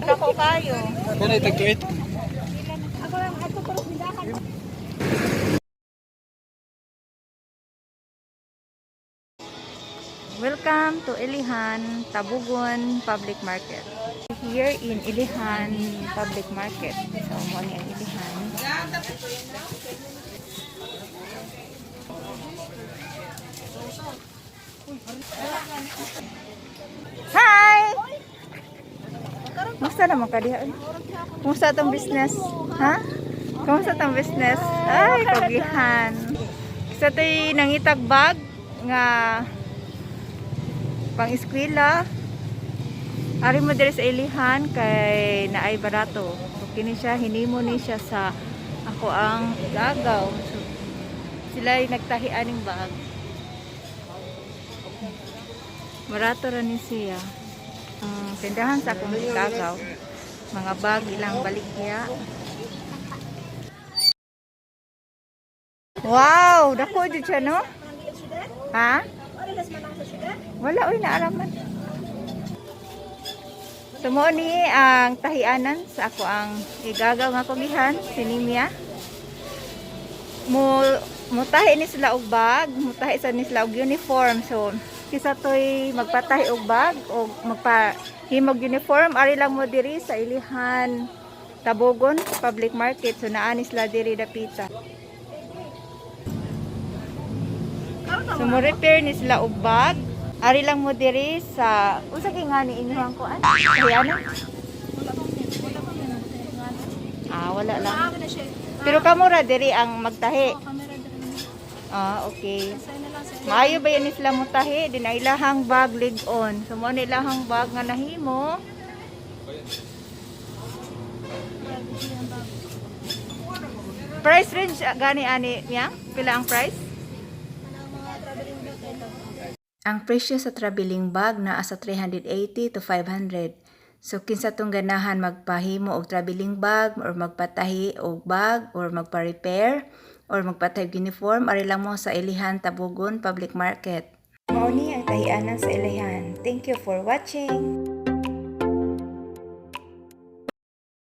Ako kayo. Pero itagtuit. Welcome to Ilihan, Tabugon Public Market. Here in Ilihan Public Market. So, mo ni ang Ilihan. Hi! Kumusta naman ka diha? Kumusta itong business? Ha? Kumusta itong business? Ay, paglihan. Sa ito'y nangitag bag nga pang eskwela. Ari mo diri sa Ilihan kay naay barato. So, kini siya, hinimo ni siya sa ako ang gagaw. So, sila ay nagtahian ng bag. Barato ra ni siya. Tindahan sa akong gagaw. Mga bag ilang balikya. Wow! Dako dyan siya, no? Ha? Wala, uy, naaraman. Sumo ni ang tahianan sa ako ang igagaw nga kugihan, sinimya. Mutahi ni sila og bag, mutahi sa ni sila og uniform. So, kisa to'y magpatahi og bag o magpahimog uniform. Ari lang mo diri sa Ilihan, Tabugon Public Market. So, naani sila diri dapita. So, mo repair ni sila og bag. Ari lang mo diri sa usa kay nga ni inyong kuan? Ayan. Wala lang. Pero kamura diri ang magtahi. Okay. Maayo ba yan ni sila mutahi? Din ay ilahang bag leg on. So mo ni ilahang bag nga nahimo. Price range gani ani niya? Pila ang price? Ang presyo sa traveling bag naa sa 380 to 500. So kinsa tong ganahan magpahimo og traveling bag or magpatahi og bag or magpa-repair or magpatahi og uniform, ari lang mo sa Ilihan Tabugon Public Market. Mao ni ang tahianan sa Ilihan. Thank you for watching.